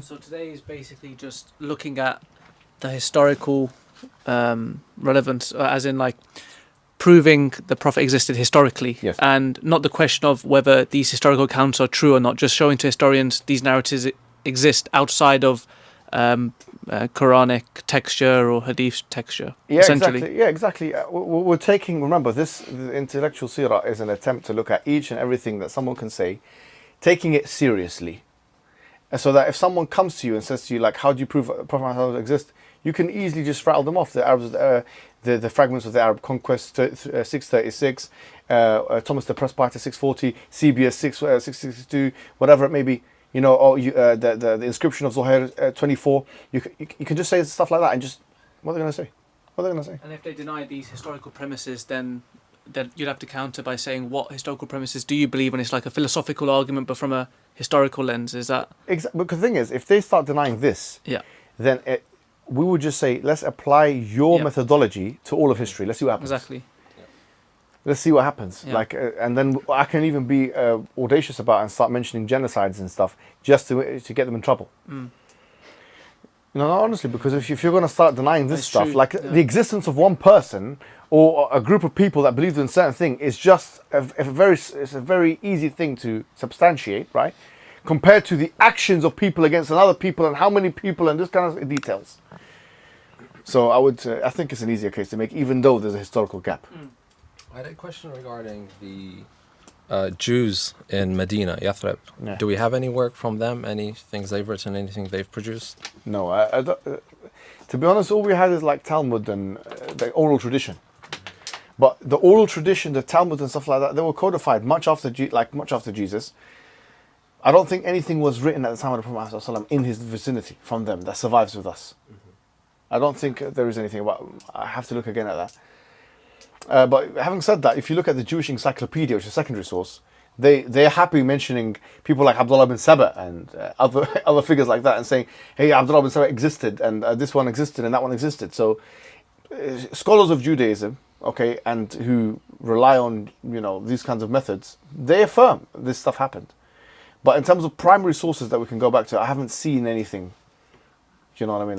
So today is basically just looking at the historical relevance, as in like proving the Prophet existed historically, Yes. and not the question of whether these historical accounts are true or not, just showing to historians these narratives exist outside of Quranic texture or Hadith texture, essentially. Exactly. Yeah, exactly. We're taking, remember, the intellectual seerah is an attempt to look at each and everything that someone can say, taking it seriously. And so that if someone comes to you and says to you, like, how do you prove Prophet Muhammad exists? You can easily just rattle them off. The Arabs, the fragments of the Arab conquest, 636, Thomas the Presbyter 640, CBS 662, whatever it may be. You know, or the inscription of Zuhair 24. You can just say stuff like that and just, what are they going to say? What are they going to say? And if they deny these historical premises, then you'd have to counter by saying, what historical premises do you believe? And it's like a philosophical argument, but from a historical lens. Is that exactly? Because the thing is, if they start denying this, then we would just say, let's apply your methodology to all of history. Let's see what happens. Exactly. Let's see what happens. Yeah. Like, and then I can even be audacious about it and start mentioning genocides and stuff just to get them in trouble. Mm. No, honestly, because if you're going to start denying this That's stuff, true. like the existence of one person or a group of people that believe in a certain thing is just it's a very easy thing to substantiate, right? Compared to the actions of people against another people and how many people and this kind of details. So I think it's an easier case to make, even though there's a historical gap. Mm. I had a question regarding the Jews in Medina, Yathrib. Yeah. Do we have any work from them? Any things they've written? Anything they've produced? No, I don't, to be honest, all we had is like Talmud and the oral tradition. But the oral tradition, the Talmud and stuff like that, they were codified much after Jesus. I don't think anything was written at the time of the Prophet ﷺ in his vicinity from them that survives with us. I don't think there is anything about. I have to look again at that. But having said that, if you look at the Jewish Encyclopedia, which is a secondary source, they're happy mentioning people like Abdullah bin Saba and other figures like that, and saying, hey, Abdullah bin Saba existed, and this one existed, and that one existed. So scholars of Judaism, okay, and who rely on these kinds of methods, they affirm this stuff happened. But in terms of primary sources that we can go back to, I haven't seen anything. You know what I mean?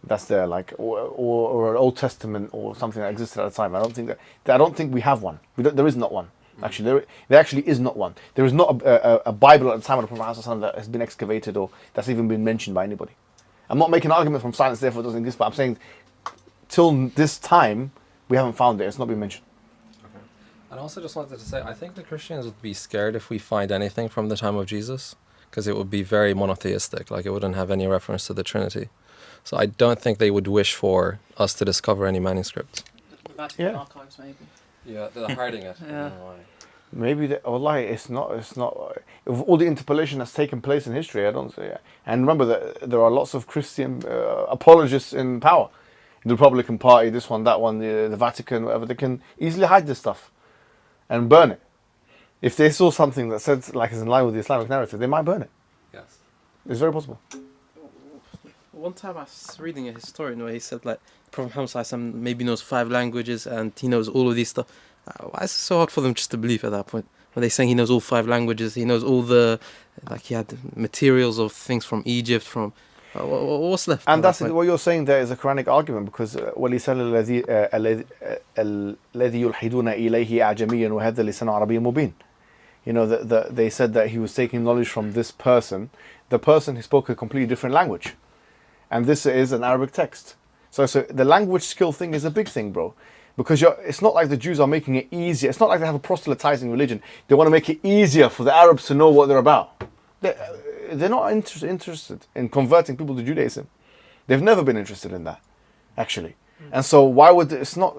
That's there, like, or an Old Testament or something that existed at the time. I don't think we have one. There is not one. Actually, there actually is not one. There is not a Bible at the time of the Prophet ﷺ that has been excavated or that's even been mentioned by anybody. I'm not making an argument from silence, therefore it doesn't exist, but I'm saying till this time we haven't found it. It's not been mentioned. Okay. And I also just wanted to say, I think the Christians would be scared if we find anything from the time of Jesus, because it would be very monotheistic. Like, it wouldn't have any reference to the Trinity. So I don't think they would wish for us to discover any manuscripts. the Vatican archives, maybe? Yeah, they're hiding it. Yeah. Maybe it's not. With all the interpolation that's taken place in history, I don't say. Yeah. And remember that there are lots of Christian apologists in power, the Republican Party, this one, that one, the Vatican, whatever. They can easily hide this stuff and burn it. If they saw something that said like is in line with the Islamic narrative, they might burn it. Yes. It's very possible. One time I was reading a historian where he said like Prophet Muhammad maybe knows 5 languages and he knows all of these stuff. Why is it so hard for them just to believe at that point? When they're saying he knows all 5 languages, he knows all the, like he had materials of things from Egypt, from, what's left? And that's what you're saying there is a Quranic argument, because وَلِسَانَ الَّذِي يُلْحِدُونَ إِلَيْهِ أَعْجَمِيًّا وَهَذَا لِسَانٌ عَرَبِيٌّ مُبِينٌ. You know, they said that he was taking knowledge from this person, the person who spoke a completely different language. And this is an Arabic text. So the language skill thing is a big thing, bro. Because it's not like the Jews are making it easier. It's not like they have a proselytizing religion. They want to make it easier for the Arabs to know what they're about. They're not interested in converting people to Judaism. They've never been interested in that, actually. And so why would it's not...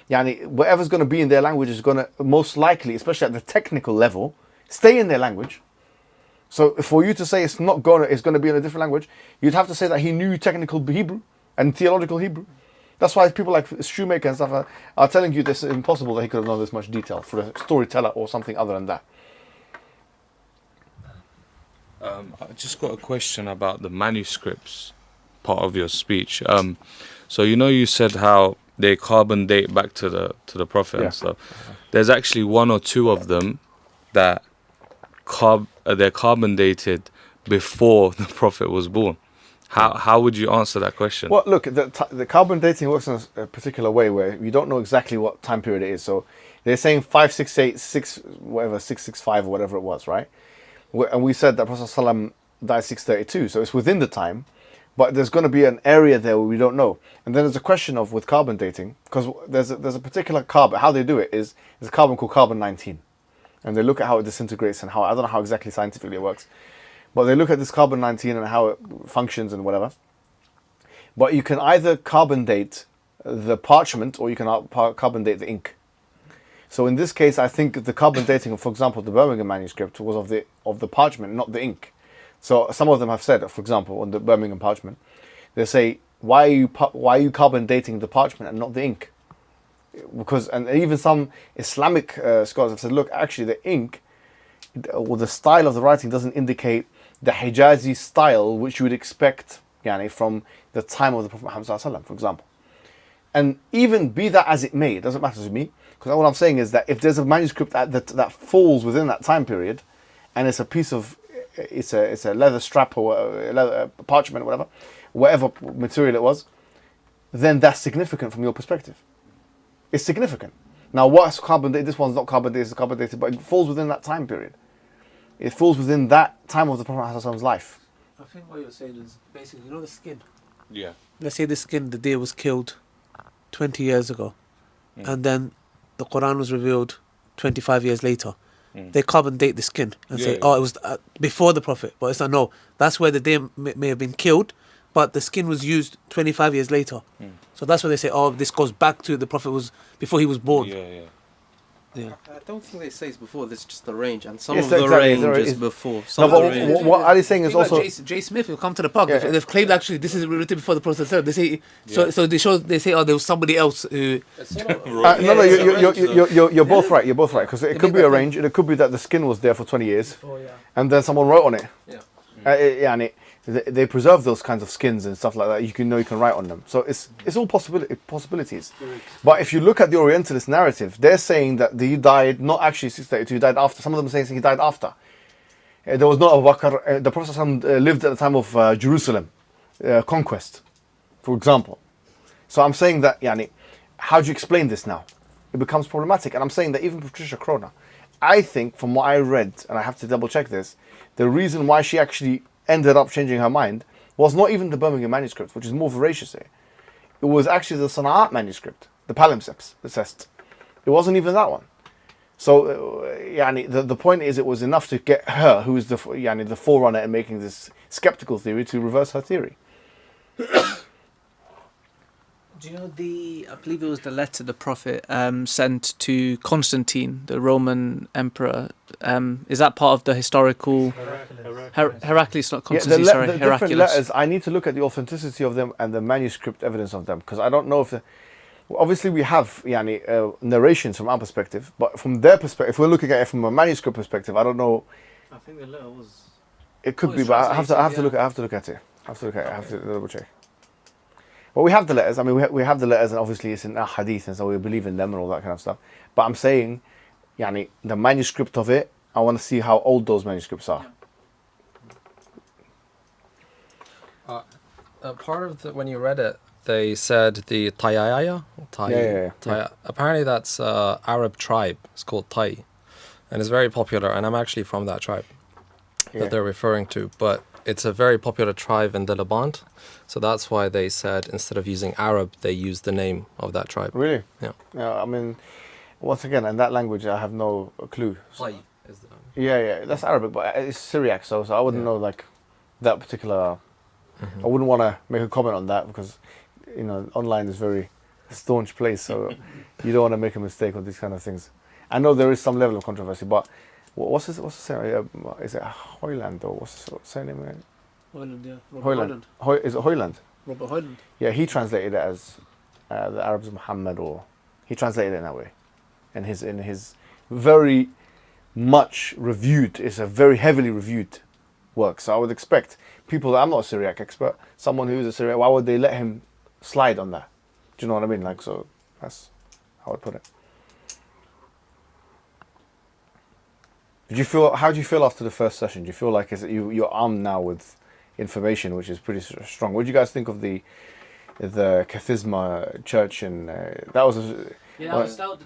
whatever's going to be in their language is going to most likely, especially at the technical level, stay in their language. So for you to say it's going to be in a different language, you'd have to say that he knew technical Hebrew and theological Hebrew. That's why people like Shoemaker and stuff are telling you this is impossible that he could have known this much detail for a storyteller or something other than that. I just got a question about the manuscripts part of your speech. So you said how they carbon date back to the Prophet and stuff. There's actually 1 or 2 of them that they're carbon dated before the Prophet was born. How would you answer that question? Well, look, the carbon dating works in a particular way where you don't know exactly what time period it is. So they're saying 5686, whatever, 665 or whatever it was, right? And we said that Prophet ﷺ died 632, so it's within the time, but there's going to be an area there where we don't know. And then there's a question of with carbon dating, because there's a particular carbon. How they do it is there's a carbon called carbon-19, and they look at how it disintegrates and how, I don't know how exactly scientifically it works. But they look at this carbon-19 and how it functions and whatever. But you can either carbon date the parchment or you can carbon date the ink. So in this case, I think the carbon dating of, for example, the Birmingham manuscript was of the parchment, not the ink. So some of them have said, for example, on the Birmingham parchment, they say, why are you carbon dating the parchment and not the ink? Because, and even some Islamic scholars have said, look, actually the ink or the style of the writing doesn't indicate the Hijazi style which you would expect from the time of the Prophet Muhammad ﷺ, for example. And even be that as it may, it doesn't matter to me, because what I'm saying is that if there's a manuscript that falls within that time period, and it's a piece of, it's a leather strap or a leather parchment or whatever material it was, then that's significant from your perspective. It's significant. Now what's carbon dated? This one's not carbon dated, it's carbon dated, but it falls within that time period. It falls within that time of the Prophet's life. I think what you're saying is basically, the skin. Yeah. Let's say the skin, the deer was killed 20 years ago, and then the Quran was revealed 25 years later. They carbon date the skin and say, oh, it was before the Prophet. But it's not, no, that's where the deer may have been killed, but the skin was used 25 years later. So that's where they say, oh, this goes back to the Prophet was before he was born. I don't think they say it's before. There's just the range, and some of the range is before. No, but what Ali's saying is also J. Smith will come to the park. They've claimed actually this is written before the Prophet. They say so. They say, oh, there was somebody else who. You're both right. You're both right, because it could be a range, and it could be that the skin was there for 20 years, and then someone wrote on it. And they preserve those kinds of skins and stuff like that. You can write on them. So it's all possibilities. But if you look at the Orientalist narrative, they're saying that he died not actually 632. He died after. Some of them are saying he died after. There was no Abu Bakr. The Prophet lived at the time of Jerusalem conquest, for example. So I'm saying that how do you explain this now? It becomes problematic. And I'm saying that even Patricia Crona, I think from what I read, and I have to double check this, the reason why she actually ended up changing her mind was not even the Birmingham manuscript, which is more veracious here. It was actually the Sana'at manuscript, the palimpsests, the Cest. It wasn't even that one. So, the point is, it was enough to get her, who is the forerunner in making this skeptical theory, to reverse her theory. Do you know I believe it was the letter the Prophet sent to Constantine, the Roman emperor. Is that part of the historical? Heraclius, not Constantine, sorry, the Heraclius. different letters, I need to look at the authenticity of them and the manuscript evidence of them, because I don't know if obviously we have narrations from our perspective, but from their perspective, if we're looking at it from a manuscript perspective, I don't know. I think the letter was. It could be, but I have to look at it. I have to double check. Well, we have the letters. I mean, we have the letters, and obviously it's in our hadith, and so we believe in them and all that kind of stuff. But I'm saying, the manuscript of it, I want to see how old those manuscripts are. Part of when you read it, they said the Tayaya. Apparently that's Arab tribe. It's called Tai, and it's very popular. And I'm actually from that tribe that they're referring to, but it's a very popular tribe in the Levant, so that's why they said instead of using Arab, they used the name of that tribe. Really? Yeah. I mean, once again, in that language, I have no clue. Tai is the that's Arabic, but it's Syriac, so I wouldn't know that particular. I wouldn't want to make a comment on that because, online is very staunch place, so you don't want to make a mistake on these kind of things. I know there is some level of controversy, but. What's the surname? Is it Hoyland or what's the surname again? Hoyland, yeah. Hoyland. Is it Hoyland? Robert Hoyland. Yeah, he translated it as the Arabs of Muhammad, or he translated it in that way. In his very much reviewed, it's a very heavily reviewed work. So I would expect people, I'm not a Syriac expert, someone who is a Syriac, why would they let him slide on that? Do you know what I mean? So that's how I would put it. How do you feel after the first session? Do you feel like you're armed now with information, which is pretty strong? What do you guys think of the Kathisma church? And that was the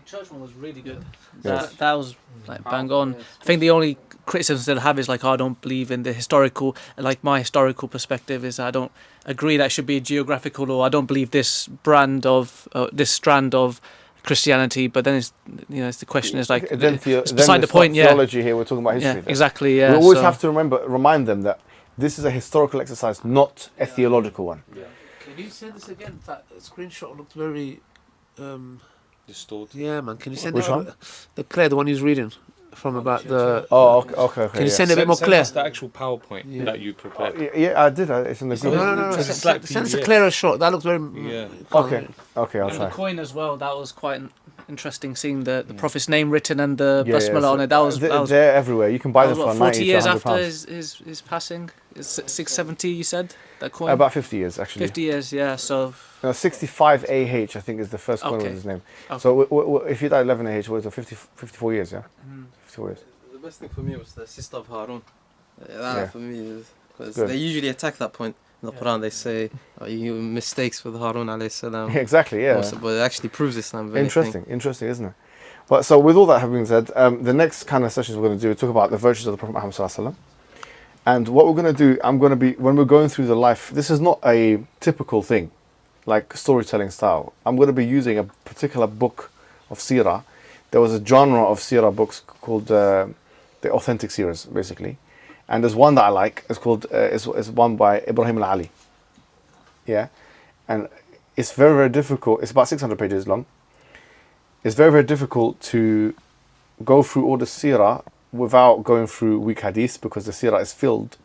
church one was really good. That was like bang on. I think the only criticisms that I have is like, I don't believe in the historical, like my historical perspective is I don't agree that it should be geographical, or I don't believe this strand of Christianity. But then it's the question is like, it's beside the point. Theology here, we're talking about history. Yeah, exactly. Yeah. We always have to remind them that this is a historical exercise, not a theological one. Yeah. Can you send this again? That screenshot looked very distorted. Yeah, man. Can you send Which one? The Claire, the one he's reading from about the. Oh, okay. Can you send it a bit more clear? That's the actual PowerPoint that you prepared. Yeah, I did. It's in the group. No. Send us a clearer shot. That looks very. Yeah. Okay, I'll And try. the coin as well. That was quite interesting, seeing the Prophet's name written and the basmala on it. That was they're everywhere. You can buy them for 40 90 years to after £100. his passing. It's 670. You said that coin. About 50 years actually. 50 years, yeah. So 65 AH, I think, is the first coin with his name. Okay. So if you died 11 AH, what is it? 54 years, yeah. 54 years. The best thing for me was the sister of Harun. Yeah. For me, because Good. they usually attack that point in the Quran. They say you mistakes with Harun alayhi salam. Exactly, yeah. But it actually proves Islam. Interesting, isn't it? But so with all that having been said, the next kind of sessions we're going to do, talk about the virtues of the Prophet Muhammad sallallahu alaihi wasallam. And what we're going to do, when we're going through the life, this is not a typical thing, like storytelling style. I'm going to be using a particular book of seerah. There was a genre of seerah books called the authentic seerahs, basically. And there's one that I like. It's called is one by Ibrahim al-Ali. Yeah, and it's very, very difficult. It's about 600 pages long. It's very, very difficult to go through all the seerah without going through weak hadith, because the seerah is filled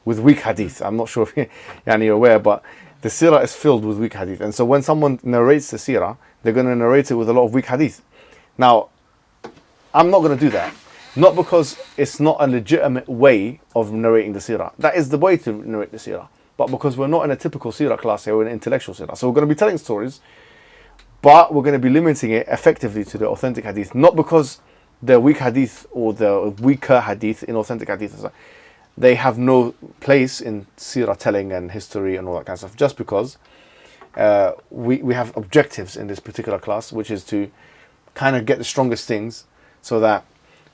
with weak hadith. I'm not sure if you're aware, but the seerah is filled with weak hadith. And so when someone narrates the seerah, they're going to narrate it with a lot of weak hadith. Now, I'm not going to do that. Not because it's not a legitimate way of narrating the seerah. That is the way to narrate the seerah. But because we're not in a typical seerah class here, we're in an intellectual seerah. So we're going to be telling stories, but we're going to be limiting it effectively to the authentic hadith. Not because the weak hadith or the weaker hadith in authentic hadith, they have no place in seerah telling and history and all that kind of stuff. Just because we have objectives in this particular class, which is to kind of get the strongest things so that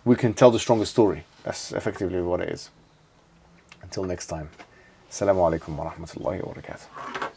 we can tell the strongest story. That's effectively what it is. Until next time. Assalamu alaikum wa rahmatullahi wa barakatuh.